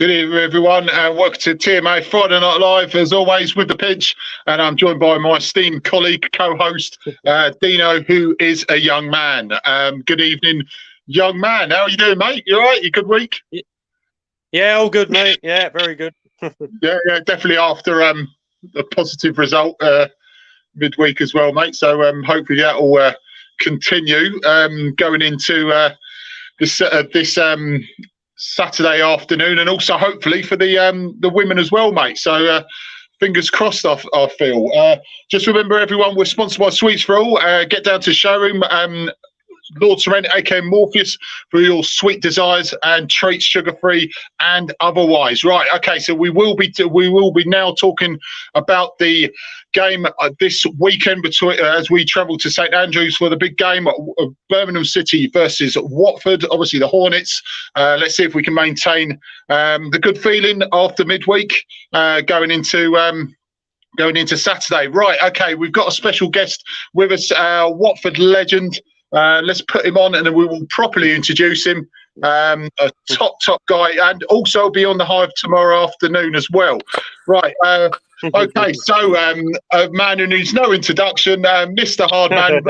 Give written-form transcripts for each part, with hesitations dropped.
Good evening, everyone, and welcome to TMA Friday Night Live, as always, with the Pidge. And I'm joined by my esteemed colleague, co-host, Deano, who is a young man. Good evening, young man. How are you doing, mate? You all right? You good week? Yeah, all good, mate. Yeah, very good. yeah, definitely after a positive result midweek as well, mate. So hopefully that will continue going into this Saturday afternoon, and also hopefully for the women as well, mate. So fingers crossed. I feel. Just remember, everyone, we're sponsored by Sweets for All. Get down to showroom. Lord Sorrent, aka Morpheus, for your sweet desires and treats, sugar-free and otherwise. Right, okay, so we will be now talking about the game this weekend between as we travel to St Andrews for the big game of Birmingham City versus Watford. Obviously, the Hornets. Let's see if we can maintain the good feeling after midweek going into Saturday. Right, okay, we've got a special guest with us, Watford legend. Let's put him on and then we will properly introduce him. A top guy, and also be on the Hive tomorrow afternoon as well. Right. Okay, so a man who needs no introduction, Mr. Hardman,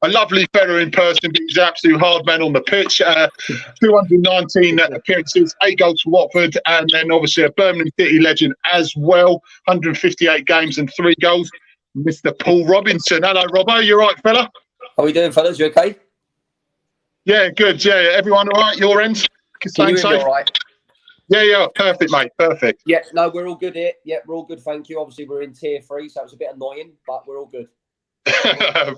a lovely fella in person, but he's an absolute hard man on the pitch. 219 appearances, 8 goals for Watford, and then obviously a Birmingham City legend as well, 158 games and 3 goals. Mr. Paul Robinson. Hello, Robbo. You all right, fella? How are we doing, fellas? You okay? Yeah, good. Yeah, everyone all right? Your end? Can you hear me all right? Yeah, perfect, mate. Perfect. Yeah, no, we're all good here. Yeah, we're all good, thank you. Obviously, we're in tier 3, so it's a bit annoying, but we're all good.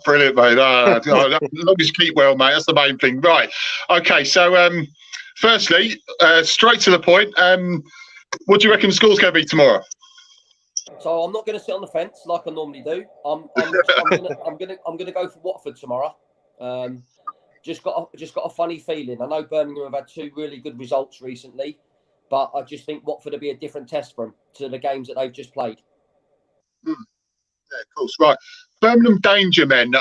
Brilliant, mate. As long as you keep well, mate, that's the main thing. Right. Okay, so firstly, straight to the point, what do you reckon the score's going to be tomorrow? So I'm not going to sit on the fence like I normally do. I'm going to go for Watford tomorrow. Just got a funny feeling. I know Birmingham have had 2 really good results recently, but I just think Watford will be a different test for them to the games that they've just played. Yeah, of course. Right, Birmingham danger men.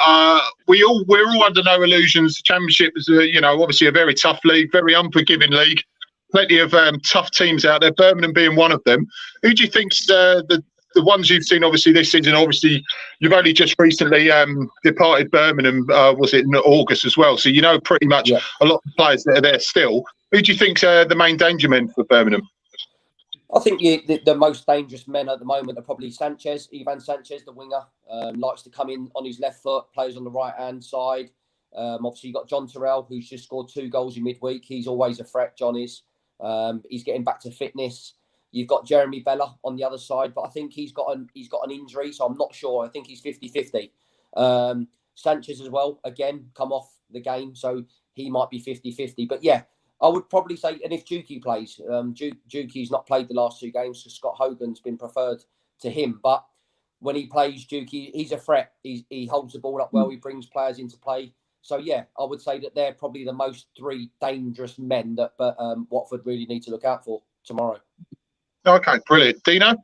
We're all under no illusions. The Championship is, obviously a very tough league, very unforgiving league. Plenty of tough teams out there. Birmingham being one of them. Who do you think's the ones you've seen, obviously, this season? Obviously, you've only just recently departed Birmingham, was it in August as well? So you know pretty much a lot of players that are there still. Who do you think's the main danger men for Birmingham? I think the most dangerous men at the moment are probably Sanchez, Ivan Sanchez, the winger. Likes to come in on his left foot, plays on the right-hand side. Obviously, you've got John Terrell, who's just scored 2 goals in midweek. He's always a threat, John is. He's getting back to fitness. You've got Jeremy Bella on the other side, but I think he's got an injury, so I'm not sure. I think he's 50-50. Sanchez as well, again, come off the game, so he might be 50-50. But yeah, I would probably say, and if Juki plays, Juki's not played the last 2 games, so Scott Hogan's been preferred to him. But when he plays Juki, he's a threat. He holds the ball up well. He brings players into play. So yeah, I would say that they're probably the most 3 dangerous men that Watford really need to look out for tomorrow. Okay, brilliant. Deano?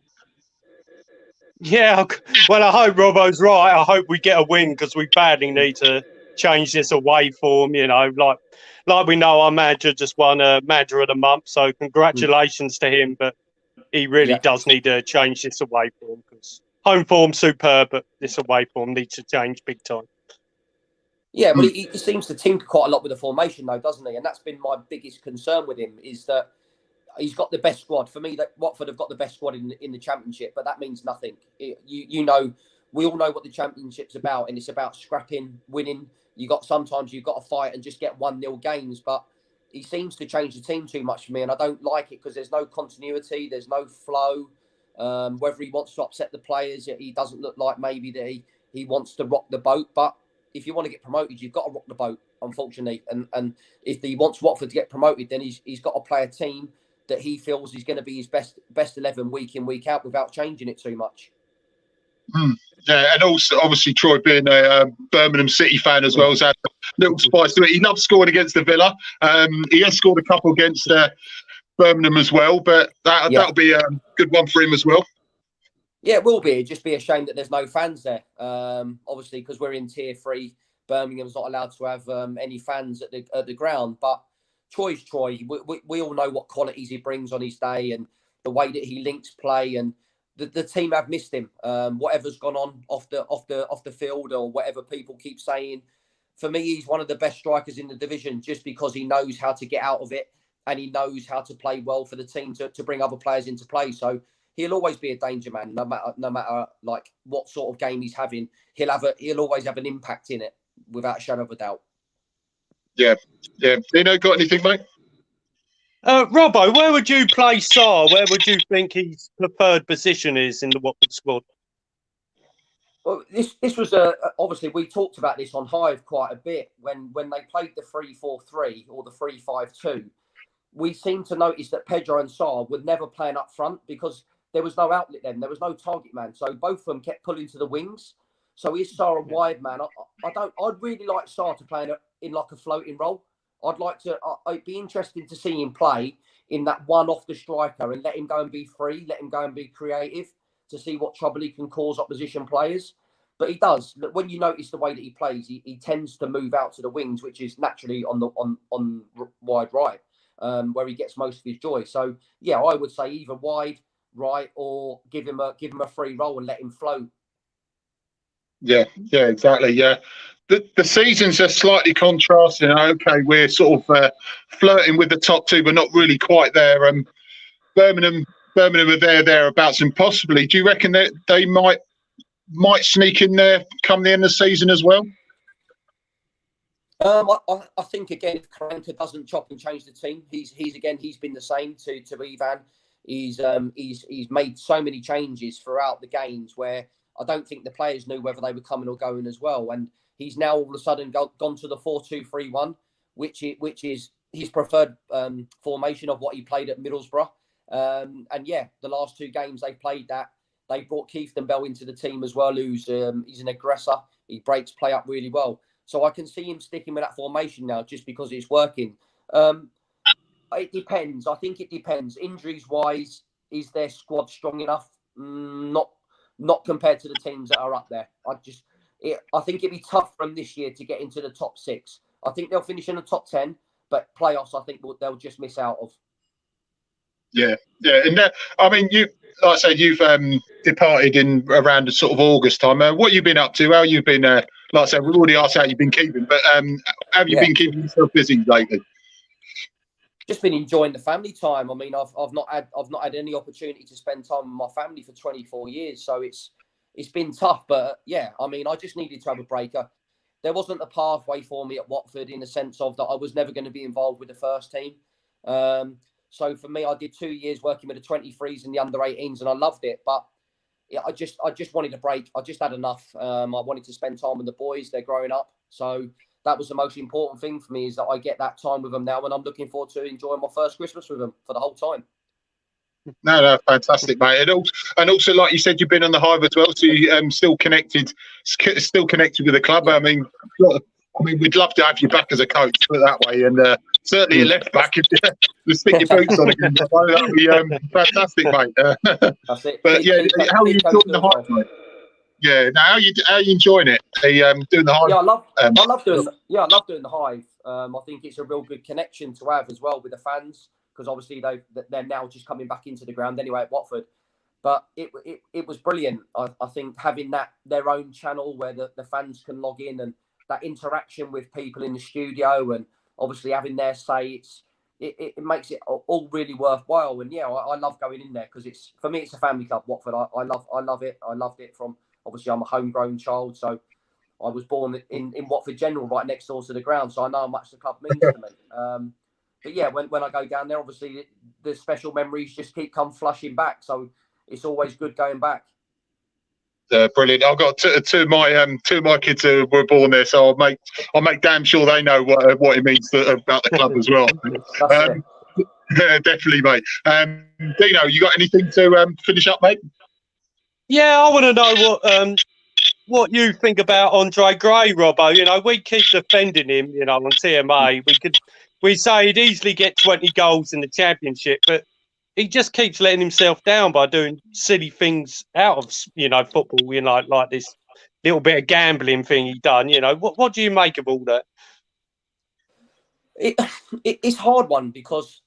Yeah, well, I hope Robbo's right. I hope we get a win because we badly need to change this away form. Like we know, our manager just won a Manager of the Month, so congratulations to him. But he really does need to change this away form because home form's superb, but this away form needs to change big time. Yeah, well, he seems to tinker quite a lot with the formation, though, doesn't he? And that's been my biggest concern with him, is that he's got the best squad. For me, that Watford have got the best squad in the Championship, but that means nothing. We all know what the Championship's about, and it's about scrapping, winning. Sometimes you've got to fight and just get 1-0 games, but he seems to change the team too much for me, and I don't like it because there's no continuity, there's no flow. Whether he wants to upset the players, he doesn't look like maybe that he wants to rock the boat, but if you want to get promoted, you've got to rock the boat, unfortunately. And if he wants Watford to get promoted, then he's got to play a team that he feels is going to be his best 11 week in, week out without changing it too much. Yeah, and also, obviously, Troy being a Birmingham City fan as well, has had a little spice to it. He loves scoring against the Villa. He has scored a couple against Birmingham as well, but that'll be a good one for him as well. Yeah, it will be. It'd just be a shame that there's no fans there. Obviously, because we're in tier 3, Birmingham's not allowed to have any fans at the ground. But Troy's Troy. We all know what qualities he brings on his day and the way that he links play, and the team have missed him. Whatever's gone on off the field or whatever people keep saying, for me, he's one of the best strikers in the division just because he knows how to get out of it and he knows how to play well for the team to bring other players into play. So he'll always be a danger man, no matter like what sort of game he's having. He'll always have an impact in it, without a shadow of a doubt. Yeah. Deano, got anything, mate? Robbo, where would you play Sarr? Where would you think his preferred position is in the Watford squad? Well, this was obviously we talked about this on Hive quite a bit when they played the 3-4-3 or the 3-5-2. We seemed to notice that Pidge and Sarr were never playing up front because there was no outlet then. There was no target man. So both of them kept pulling to the wings. So is Sarr a wide man? I'd really like Sarr to play in like a floating role. I'd be interested to see him play in that one off the striker and let him go and be free, let him go and be creative to see what trouble he can cause opposition players. But he does. When you notice the way that he plays, he tends to move out to the wings, which is naturally on wide right, where he gets most of his joy. So yeah, I would say either wide right or give him a free role and let him float. Yeah, exactly. Yeah, the seasons are slightly contrasting. Okay, we're sort of flirting with the top two, but not really quite there. Birmingham are thereabouts, and possibly. Do you reckon that they might sneak in there come the end of the season as well? I think again, if Karanka doesn't chop and change the team, he's been the same to Ivan. He's made so many changes throughout the games where I don't think the players knew whether they were coming or going as well. And he's now all of a sudden gone to the 4-2-3-1, which is his preferred formation of what he played at Middlesbrough. And yeah, the last two games they played that. They brought Keith and Bell into the team as well, he's an aggressor. He breaks play up really well. So I can see him sticking with that formation now just because it's working. It depends. I think it depends. Injuries-wise, is their squad strong enough? Not compared to the teams that are up there. I think it'd be tough for them this year to get into the top 6. I think they'll finish in the top 10, but playoffs, I think they'll just miss out of. Yeah. And I mean, like I said, you've departed in around sort of August time. What have you been up to? How you been? Like I said, we've already asked how you've been keeping, but have you been keeping yourself busy lately? Just been enjoying the family time. I mean, I've not had any opportunity to spend time with my family for 24 years, so it's been tough. But yeah, I mean, I just needed to have a break. There wasn't a pathway for me at Watford in the sense of that I was never going to be involved with the first team. So for me, I did 2 years working with the 23s and the under 18s, and I loved it. But yeah, I just wanted a break. I just had enough. I wanted to spend time with the boys. They're growing up, so that was the most important thing for me, is that I get that time with them now, and I'm looking forward to enjoying my first Christmas with them for the whole time. No, fantastic, mate. And also, like you said, you've been on the Hive as well, so you still connected with the club. Yeah. I mean, we'd love to have you back as a coach, put it that way, and certainly a left back. If you stick your boots on again, that would be fantastic, mate. That's it. But how are you enjoying the Hive, mate? Yeah, now how are you enjoying it? Doing the Hive? Yeah, I love doing the Hive. I think it's a real good connection to have as well with the fans, because obviously they're now just coming back into the ground anyway at Watford. But it was brilliant. I think having their own channel where the fans can log in, and that interaction with people in the studio, and obviously having their say, it makes it all really worthwhile. And yeah, I love going in there because for me it's a family club, Watford. I love it. I loved it from, obviously I'm a homegrown child, so I was born in Watford General, right next door to the ground, so I know how much the club means to me. But yeah, when I go down there, obviously the special memories just keep flushing back, so it's always good going back. Brilliant. I've got two of my kids who were born there, so I'll make damn sure they know what it means about the club as well. Definitely, mate. Deano, you got anything to finish up, mate? Yeah, I want to know what you think about Andre Gray, Robbo. You know, we keep defending him, you know, on TMA. We say he'd easily get 20 goals in the Championship, but he just keeps letting himself down by doing silly things out of, you know, football, you know, like this little bit of gambling thing he done. You know, what do you make of all that? It's a hard one because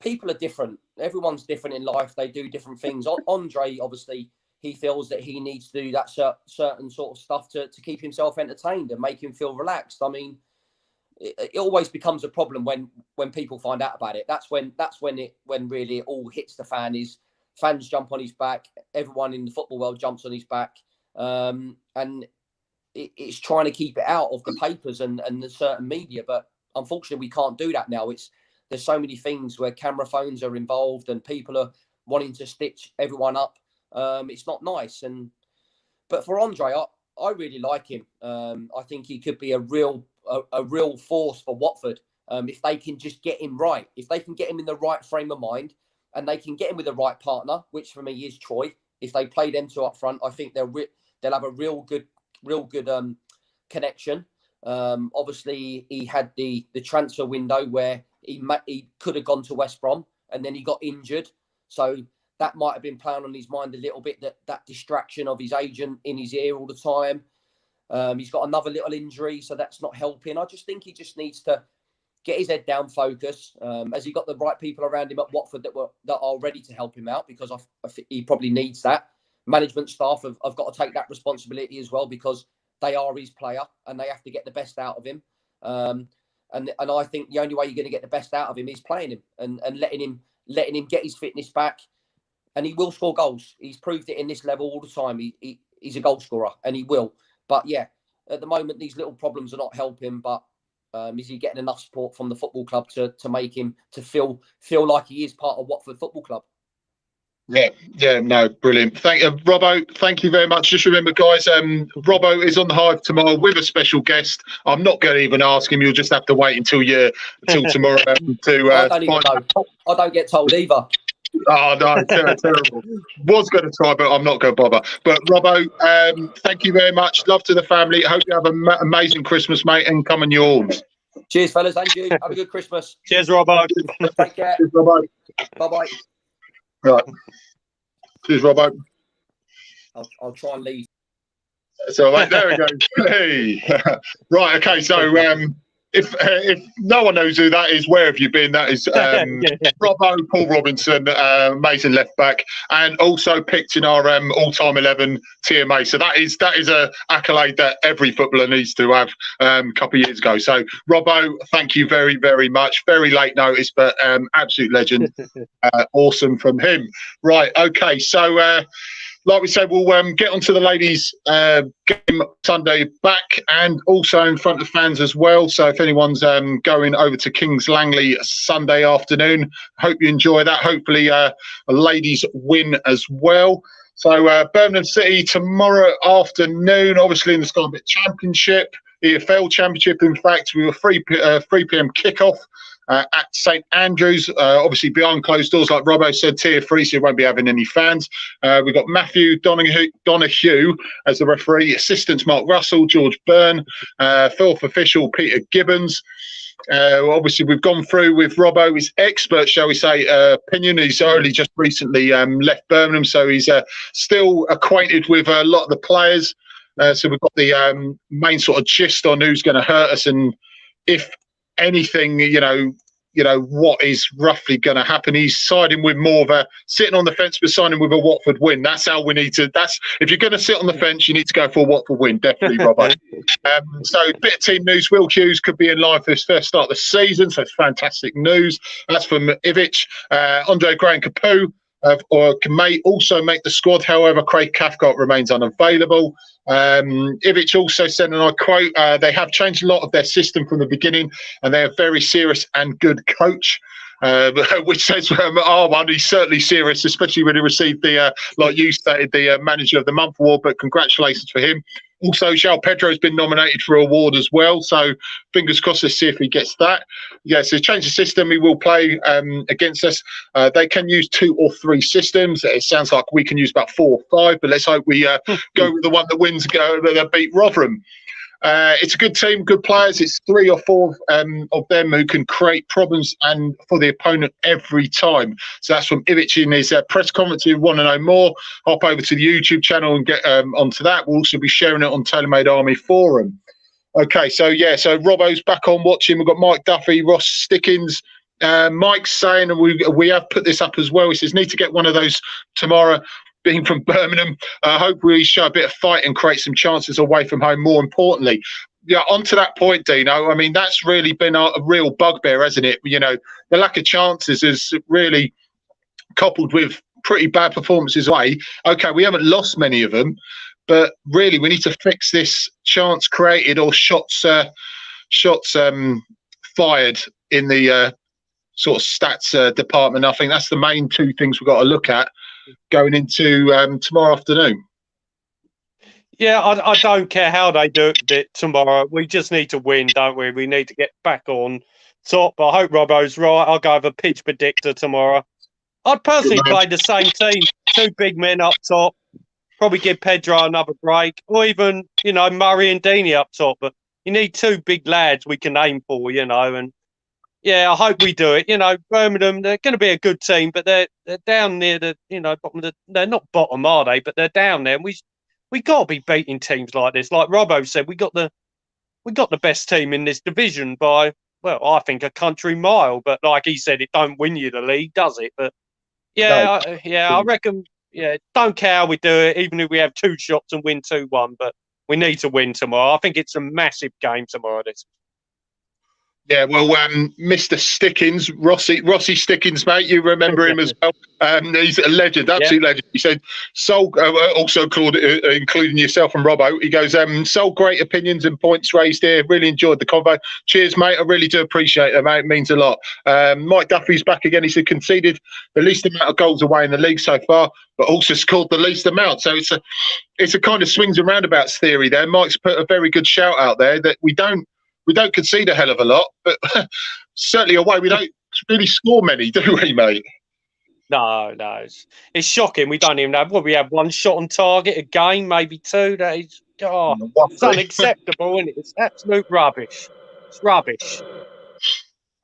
people are different. Everyone's different in life. They do different things. Andre, obviously, he feels that he needs to do that certain sort of stuff to keep himself entertained and make him feel relaxed. I mean, it always becomes a problem when people find out about it. That's when really it all hits the fan. Is fans jump on his back. Everyone in the football world jumps on his back, and it's trying to keep it out of the papers and the certain media. But unfortunately, we can't do that now. There's so many things where camera phones are involved and people are wanting to stitch everyone up. It's not nice. But for Andre, I really like him. I think he could be a real force for Watford if they can just get him right. If they can get him in the right frame of mind and they can get him with the right partner, which for me is Troy. If they play them two up front, I think they'll have a real good connection. Obviously, he had the transfer window where he could have gone to West Brom and then he got injured. So that might have been playing on his mind a little bit, that distraction of his agent in his ear all the time. He's got another little injury, so that's not helping. I just think he just needs to get his head down, focus. Has he got the right people around him at Watford that are ready to help him out? Because I think he probably needs that. Management staff have got to take that responsibility as well because they are his player and they have to get the best out of him. And I think the only way you're going to get the best out of him is playing him and letting him get his fitness back. And he will score goals. He's proved it in this level all the time. He's a goal scorer and he will. But yeah, at the moment, these little problems are not helping. But is he getting enough support from the football club to make him to feel like he is part of Watford Football Club? Yeah, no, brilliant. Thank you, Robbo. Thank you very much. Just remember, guys, Robbo is on the Hive tomorrow with a special guest. I'm not going to even ask him. You'll just have to wait until tomorrow to. I don't even know. I don't get told either. Oh no, terrible. Was going to try, but I'm not going to bother. But Robbo, thank you very much. Love to the family. Hope you have an amazing Christmas, mate, and come on yours. Cheers, fellas. Thank you. Have a good Christmas. Cheers, Robbo. Take care. Cheers, Robbo. Bye-bye. Right. Cheers, Robbo. I'll try and leave. So, mate, there we go. Hey. Right. Okay. So, if no one knows who that is, where have you been? That is Robbo, Paul Robinson, amazing left back, and also picked in our all-time 11 TMA. So that is a accolade that every footballer needs to have. A couple of years ago. So Robbo, thank you very, very much. Very late notice, but absolute legend. Awesome from him. Right. Okay. So. Like we said, we'll get onto the ladies' game Sunday back and also in front of fans as well. So if anyone's going over to Kings Langley Sunday afternoon, hope you enjoy that. Hopefully a ladies win as well. So Birmingham City tomorrow afternoon, obviously in the Sky Bet Championship, EFL Championship. In fact, we were 3 p.m. kickoff. At St Andrews, obviously behind closed doors, like Robbo said, tier 3, so you won't be having any fans. We've got Matthew Donahue as the referee, assistants Mark Russell, George Byrne, fourth official Peter Gibbons. Obviously, we've gone through with Robbo, his expert, shall we say, opinion. He's only just recently left Birmingham, so he's still acquainted with a lot of the players. So we've got the main sort of gist on who's going to hurt us and if anything, you know what is roughly going to happen. He's siding with more of a sitting on the fence, but signing with a Watford win. That's how we need to. If you're going to sit on the fence, you need to go for a Watford win, definitely, Robbo. So, a bit of team news. Will Hughes could be in line for his first start of the season, so it's fantastic news. That's from Ivic. Andre Graham Capoue may also make the squad. However, Craig Cathcart remains unavailable. Ivic also said, and I quote, they have changed a lot of their system from the beginning and they're a very serious and good coach. Which says he's certainly serious, especially when he received the, like you stated, the Manager of the Month award, but congratulations for him. Also, João Pedro has been nominated for an award as well, so fingers crossed, let's see if he gets that. Yeah, so change the system, he will play against us. They can use 2 or 3 systems. It sounds like we can use about 4 or 5, but let's hope we go with the one that wins, that beat Rotherham. It's a good team, good players. It's 3 or 4 of them who can create problems and for the opponent every time. So that's from Ivic in his press conference. If you want to know more, hop over to the YouTube channel and get onto that. We'll also be sharing it on TaylorMade Army Forum. Okay, so Robbo's back on watching. We've got Mike Duffy, Ross Stickins. Mike's saying, and we have put this up as well. He says, need to get one of those tomorrow. Being from Birmingham, I hope we show a bit of fight and create some chances away from home. More importantly, yeah, onto that point, Deano. I mean, that's really been a real bugbear, hasn't it? You know, the lack of chances is really coupled with pretty bad performances away. Okay, we haven't lost many of them, but really we need to fix this chance created or shots fired in the sort of stats department. I think that's the main two things we've got to look at going into tomorrow afternoon. Yeah, I don't care how they do it tomorrow. We just need to win, don't we? We need to get back on top. I hope Robbo's right. I'll go with a Pidge predictor tomorrow. I'd personally play the same team. 2 big men up top. Probably give Pedro another break. Or even, you know, Murray and Deany up top. But you need 2 big lads we can aim for, you know. And, yeah, I hope we do it. You know, Birmingham, they're going to be a good team. But they're down near the, you know, bottom of the... They're not bottom, are they? But they're down there. And we got to be beating teams like this. Like Robbo said, we got the best team in this division by, well, I think a country mile. But like he said, it don't win you the league, does it? But yeah, no. I reckon. Yeah, don't care how we do it, even if we have 2 shots and win 2-1. But we need to win tomorrow. I think it's a massive game tomorrow. This. Yeah, well, Mr. Stickins, Rossi Stickins, mate, you remember him as well. He's a legend, absolute legend. He said, also called, including yourself and Robbo, he goes, Sol, great opinions and points raised here. Really enjoyed the convo. Cheers, mate. I really do appreciate it, mate. It means a lot. Mike Duffy's back again. He said, conceded the least amount of goals away in the league so far, but also scored the least amount. So it's a kind of swings and roundabouts theory there. Mike's put a very good shout out there that we don't concede a hell of a lot, but certainly away we don't really score many, do we, mate? No, it's shocking. We don't even have. Well, we have 1 shot on target a game, maybe 2. That is, it's unacceptable, isn't it? It's absolute rubbish. It's rubbish.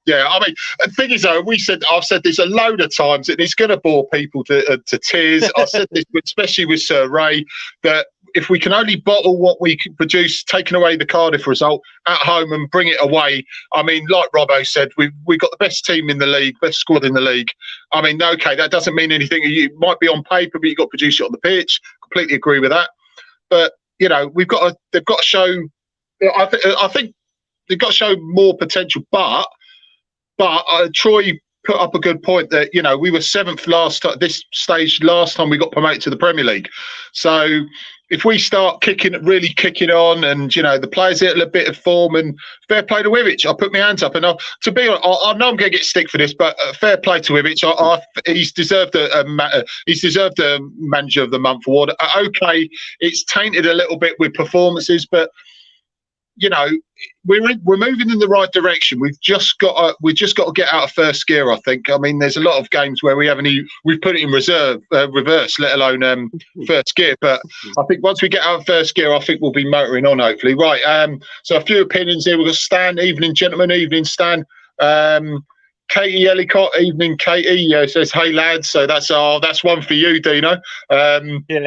Yeah, I mean, the thing is, though, I've said this a load of times, and it's going to bore people to tears. I said this, especially with Sir Ray, that if we can only bottle what we can produce, taking away the Cardiff result at home and bring it away, I mean, like Robbo said, we've got the best team in the league, best squad in the league. I mean, okay, that doesn't mean anything. You might be on paper, but you've got to produce it on the pitch. Completely agree with that. But, you know, they've got to show, I think they've got to show more potential, but Troy put up a good point that, you know, we were 7th this stage last time we got promoted to the Premier League. So if we start really kicking on, and, you know, the players hit a bit of form, and fair play to Ivic. I'll put my hands up. And to be honest, I know I'm going to get stick for this, but fair play to Ivic. He's deserved a Manager of the Month award. Okay, it's tainted a little bit with performances, but, you know, we're moving in the right direction. We've just got to get out of first gear, I think. I mean, there's a lot of games where we've put it in reverse, let alone first gear. But I think once we get out of first gear, I think we'll be motoring on, hopefully. Right. So a few opinions here. We've got Stan. Evening, gentlemen. Evening, Stan. Katie Ellicott. Evening, Katie. Says, hey, lads. So that's one for you, Deano. Yeah.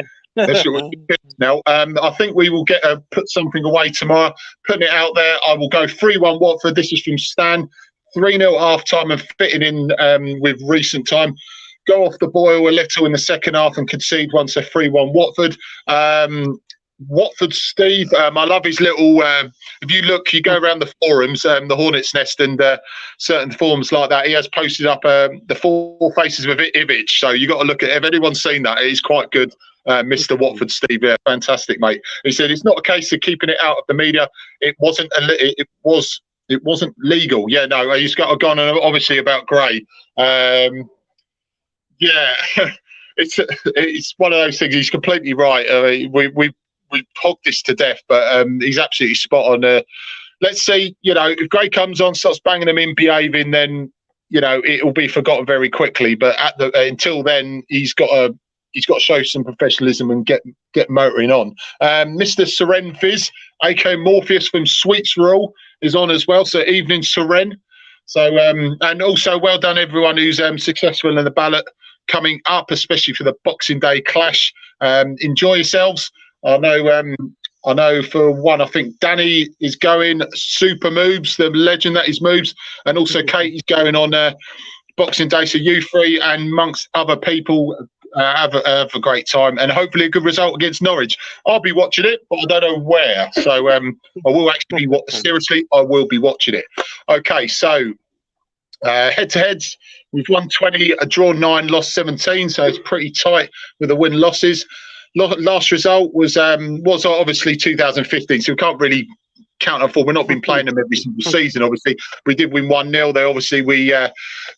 Now, I think we will put something away tomorrow. Putting it out there, I will go 3-1 Watford. This is from Stan. 3-0 half time and fitting in with recent time. Go off the boil a little in the second half and concede once a 3-1 Watford. Watford Steve, I love his little. If you look, you go around the forums, the Hornets Nest, and certain forums like that. He has posted up the 4 faces of Ivic. So you got to look at. If anyone's seen that, it is quite good. Mr. Watford Steve, yeah, fantastic, mate. He said it's not a case of keeping it out of the media. It wasn't. It wasn't legal. Yeah, no, he's got gone on obviously about Gray. Yeah, it's one of those things. He's completely right. We've hogged this to death, but he's absolutely spot on. Let's see, you know, if Gray comes on, starts banging them in, behaving, then, you know, it'll be forgotten very quickly. But until then, he's got to show some professionalism and get motoring on. Mr. Seren Fizz, aka Morpheus from Sweets Roll, is on as well. So evening, Seren. So and also well done everyone who's successful in the ballot coming up, especially for the Boxing Day clash. Enjoy yourselves. I know I know for one, I think Danny is going, Super Moves, the legend that is Moves, and also Katie's going on Boxing Day. So you three and amongst other people have a great time and hopefully a good result against Norwich. I'll be watching it, but I don't know where. So I will actually be seriously, I will be watching it. Okay, so head-to-heads, we've won 20, drawn 9, lost 17, so it's pretty tight with the win-losses. Last result was obviously 2015, so we can't really count on for. We've not been playing them every single season. Obviously, we did win 1-0. They obviously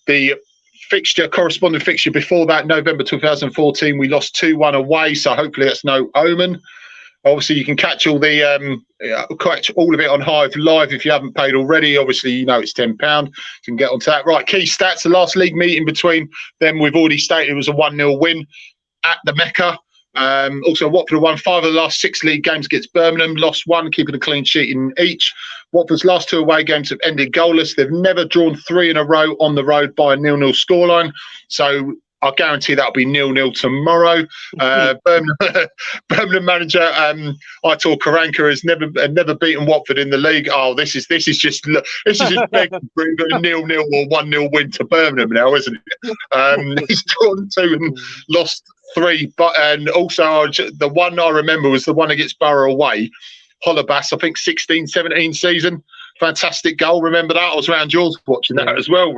the corresponding fixture before that, November 2014, we lost 2-1 away. So hopefully that's no omen. Obviously, you can catch all of it on Hive Live if you haven't paid already. Obviously, you know it's £10. You can get onto that. Right, key stats. The last league meeting between them, we've already stated it was a 1-0 win at the Mecca. Also, Watford won 5 of the last 6 league games against Birmingham, lost 1, keeping a clean sheet in each. Watford's last 2 away games have ended goalless. They've never drawn 3 in a row on the road by a 0-0 scoreline. So I guarantee that'll be 0-0 tomorrow. Birmingham manager Aitor Karanka has never beaten Watford in the league. Oh, this is just begging for a 0-0 or 1-0 win to Birmingham now, isn't it? He's drawn 2 and lost 3, and also the one I remember was the one against Borough away, Hollebass, I think 16-17 season. Fantastic goal. Remember that? I was around yours watching that as well,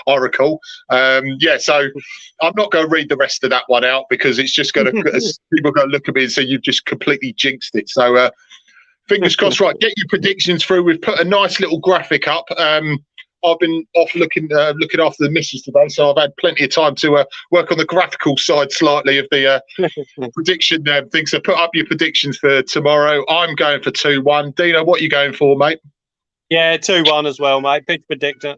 I recall. So I'm not going to read the rest of that one out because it's just going to people are going to look at me and say you've just completely jinxed it. So fingers crossed. Right, get your predictions through. We've put a nice little graphic up. I've been off looking after the missus today, so I've had plenty of time to work on the graphical side slightly of the prediction thing. So put up your predictions for tomorrow. I'm going for 2-1. Dino, what are you going for, mate? Yeah, 2-1 as well, mate. Big predictor.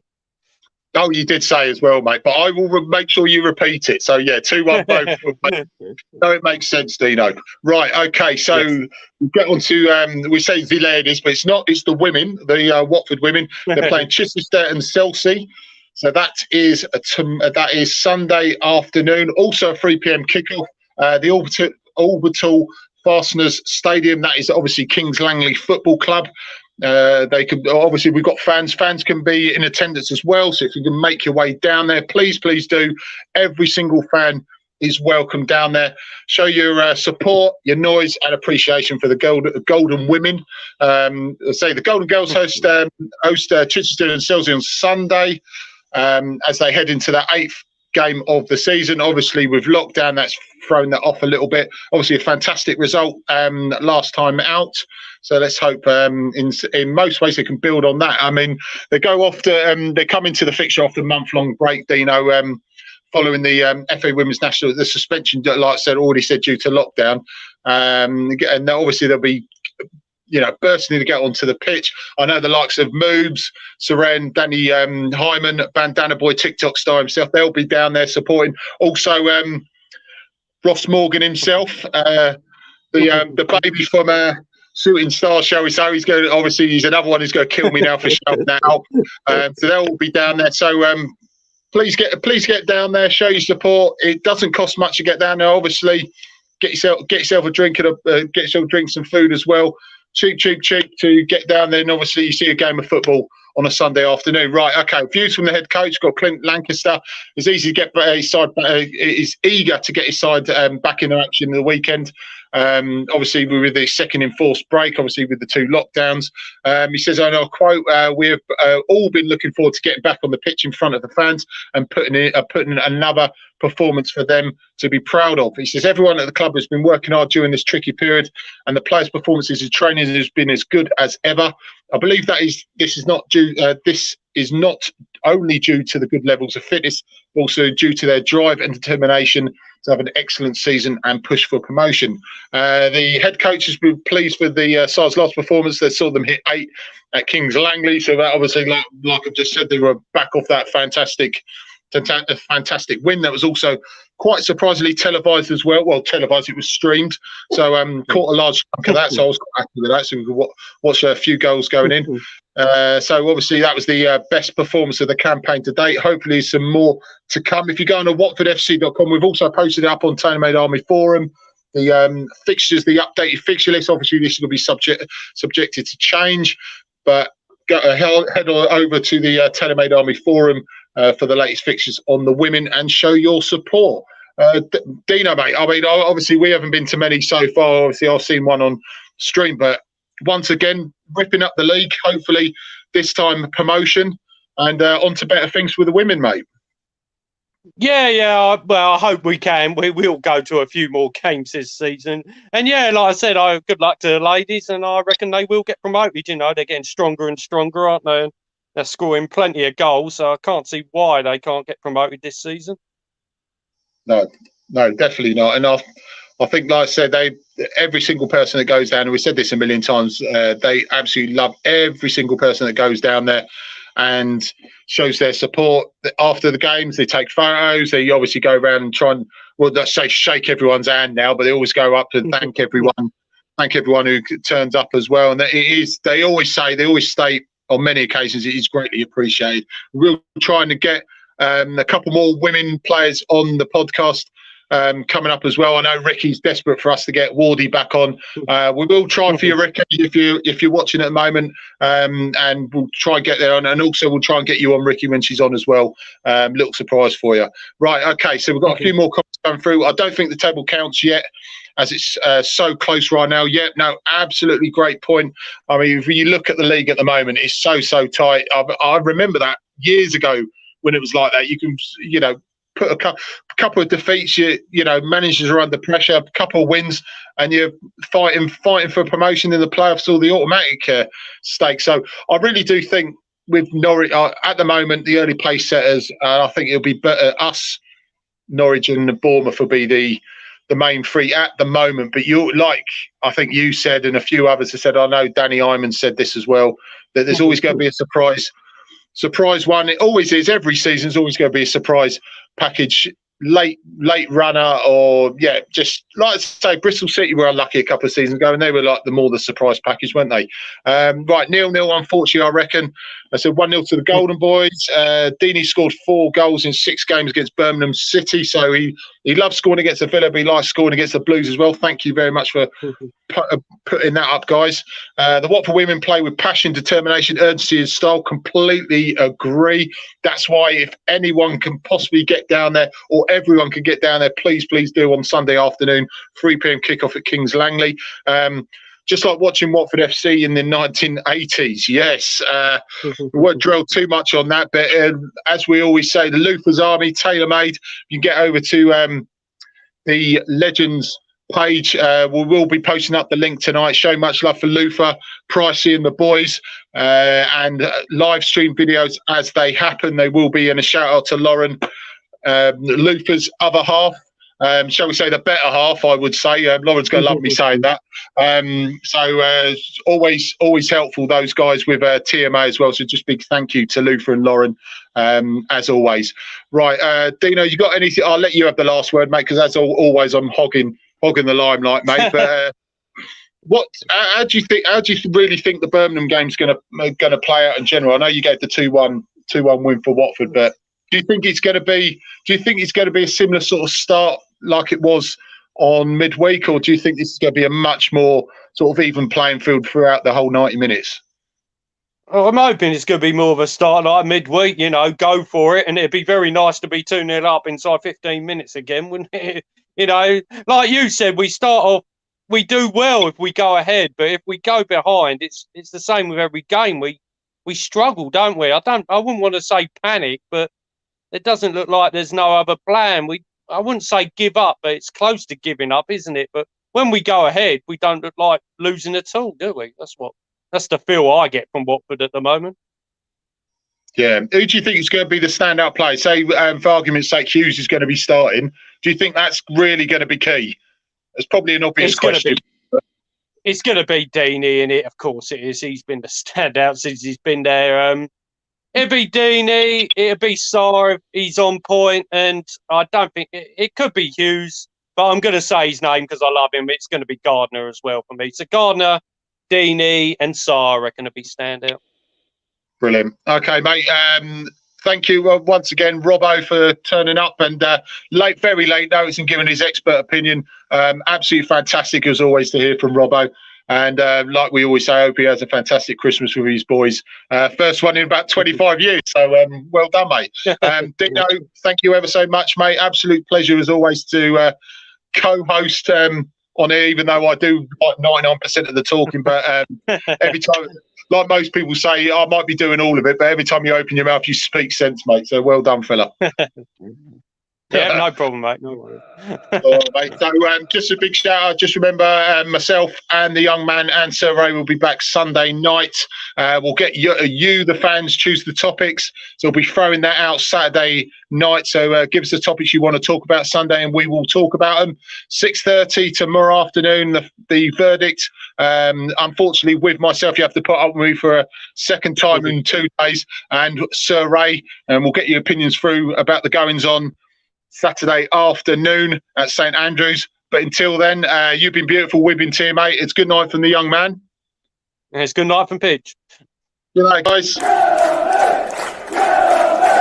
Oh, you did say as well, mate, but I will make sure you repeat it. So, yeah, 2-1 both. No, it makes sense, Dino. Right, okay, so we get on to, we say the ladies, but it's not, it's the women, the Watford women. They're playing Chichester and Chelsea. So that is Sunday afternoon. Also a 3 p.m. kickoff. The Orbital Fasteners Stadium, that is obviously Kings Langley Football Club. They can obviously, we've got fans can be in attendance as well, so if you can make your way down there, please do. Every single fan is welcome down there. Show your support, your noise and appreciation for the Golden Women. The Golden Girls host Chichester and Chelsea on Sunday as they head into the 8th game of the season. Obviously with lockdown, that's thrown that off a little bit. Obviously a fantastic result last time out, so let's hope in most ways they can build on that. I mean, they go off to they come into the fixture after a month-long break, Dino, following the FA Women's National, the suspension, like I said, already said, due to lockdown, and obviously they'll be bursting to get onto the pitch. I know the likes of Moobs, Seren, Danny Hyman, Bandana Boy, TikTok star himself, they'll be down there supporting. Also, Ross Morgan himself, the baby from Shooting Star, shall we say. He's another one who's going to kill me now for shouting that out. So they'll all be down there. So please get down there, show your support. It doesn't cost much to get down there. Obviously, get yourself a drink and some food as well. Cheap to get down there, and obviously you see a game of football on a Sunday afternoon. Right, okay. Views from the head coach. Got Clint Lancaster. It's easy to get his side. Is eager to get his side back in action in the weekend. Obviously, with the second enforced break, obviously with the 2 lockdowns. He says, and I'll quote, we have all been looking forward to getting back on the pitch in front of the fans and putting in another performance for them to be proud of. He says, everyone at the club has been working hard during this tricky period, and the players' performances and training has been as good as ever. I believe this is not only due to the good levels of fitness, but also due to their drive and determination to have an excellent season and push for promotion. The head coach has been pleased with the side's last performance. They saw them hit 8 at Kings Langley, so that obviously, like I've just said, they were back off that fantastic win. That was also quite surprisingly televised as well. Well, televised, it was streamed, so caught a large chunk of that, so I was quite happy with that, so we could watch a few goals going in. So obviously that was the best performance of the campaign to date. Hopefully some more to come. If you go on to watfordfc.com, we've also posted it up on Tailor Made Army Forum. the fixtures, the updated fixture list. Obviously, this will be subjected to change, but head over to the Telemade Army forum for the latest fixtures on the women and show your support. Deano, mate, I mean, obviously we haven't been to many so far. Obviously, I've seen one on stream, but once again, ripping up the league. Hopefully, this time promotion and on to better things for the women, mate. Yeah. Well, I hope we can. We will go to a few more games this season. And yeah, like I said, good luck to the ladies, and I reckon they will get promoted. You know, they're getting stronger and stronger, aren't they? And they're scoring plenty of goals, so I can't see why they can't get promoted this season. No, definitely not. And I think, like I said, every single person that goes down, and we said this a million times, they absolutely love every single person that goes down there and shows their support. After the games, they take photos. They obviously go around and try and, well, let's say shake everyone's hand now, but they always go up to thank everyone who turns up as well. And they always state on many occasions it is greatly appreciated. We're trying to get a couple more women players on the podcast coming up as well. I know Ricky's desperate for us to get Wardy back on. We will try for you, Ricky, if you're watching at the moment, and we'll try and get there on. And also we'll try and get you on, Ricky, when she's on as well. Little surprise for you. Right, okay, so we've got a few more comments coming through. I don't think the table counts yet, as it's so close right now. Yeah, no, absolutely great point. I mean, if you look at the league at the moment, it's so tight. I remember that years ago when it was like that. You can, put a couple of defeats, managers are under pressure, a couple of wins, and you're fighting for promotion in the playoffs or the automatic stake. So I really do think with Norwich at the moment, the early place setters, I think it'll be better us, Norwich and Bournemouth will be the main three at the moment. But I think you said, and a few others have said, I know Danny Iman said this as well, that there's always going to be a surprise one. It always is. Every season's always going to be a surprise package, late runner, or just like I say, Bristol City were unlucky a couple of seasons ago, and they were like the surprise package, weren't they? Right, 0-0, unfortunately, I reckon. I said 1-0 to the Golden Boys. Deany scored 4 goals in 6 games against Birmingham City, so he loves scoring against the Villa, but he likes scoring against the Blues as well. Thank you very much for putting that up, guys. The Watford women play with passion, determination, urgency and style. Completely agree. That's why if anyone can possibly get down there, or everyone can get down there, please do on Sunday afternoon, 3 p.m. kickoff at Kings Langley. Just like watching Watford FC in the 1980s. Yes, we won't drill too much on that, but as we always say, the Luther's Army, tailor-made. You get over to the Legends page. We will be posting up the link tonight. Show much love for Luther, Pricey and the boys, and live stream videos as they happen. They will be, and a shout out to Lauren, Luther's other half. Shall we say the better half, I would say. Lauren's going to love me saying that. So always helpful, those guys with TMA as well. So just big thank you to Luther and Lauren, as always. Right, Deano, you got anything? I'll let you have the last word, mate, because as always, I'm hogging the limelight, mate. But how do you really think the Birmingham game's going to play out in general? I know you gave the 2-1 win for Watford, but do you think it's going to be a similar sort of start like it was on midweek, or do you think this is going to be a much more sort of even playing field throughout the whole 90 minutes? Well, I'm hoping it's going to be more of a start like midweek, go for it. And it'd be very nice to be 2-0 up inside 15 minutes again, wouldn't it? Like you said, we start off, we do well if we go ahead, but if we go behind, it's the same with every game. We struggle, don't we? I wouldn't want to say panic, but it doesn't look like there's no other plan. I wouldn't say give up, but it's close to giving up, isn't it? But when we go ahead, we don't look like losing at all, do we? That's the feel I get from Watford at the moment. Yeah. Who do you think is going to be the standout player? Say, for argument's sake, Hughes is going to be starting. Do you think that's really going to be key? It's probably an obvious question. It's going to be Deany, and of course it is. He's been the standout since he's been there. It'll be Deany, it'll be Sarr if he's on point, and I don't think it could be Hughes, but I'm going to say his name because I love him. It's going to be Gardner as well for me. So Gardner, Deany, and Sarr are going to be standout. Brilliant. Okay, mate. thank you once again, Robbo, for turning up and very late notice and giving his expert opinion. Absolutely fantastic as always to hear from Robbo. And like we always say, I hope he has a fantastic Christmas with his boys. First one in about 25 years. So well done, mate. Deano, thank you ever so much, mate. Absolute pleasure as always to co-host on here, even though I do like 99% of the talking. But every time, like most people say, I might be doing all of it, but every time you open your mouth, you speak sense, mate. So well done, fella. Yeah, no problem, mate. No worries. All right, mate. So just a big shout out. Just remember, myself and the young man and Sir Ray will be back Sunday night. We'll get you, the fans, choose the topics. So we'll be throwing that out Saturday night. So give us the topics you want to talk about Sunday, and we will talk about them. 6:30 tomorrow afternoon. The verdict. Unfortunately, with myself, you have to put up with me for a second time in 2 days, and Sir Ray, and we'll get your opinions through about the goings on Saturday afternoon at St Andrews. But until then, you've been beautiful. We've been teammate. It's good night from the young man. And it's good night from Pidge. Good night, guys.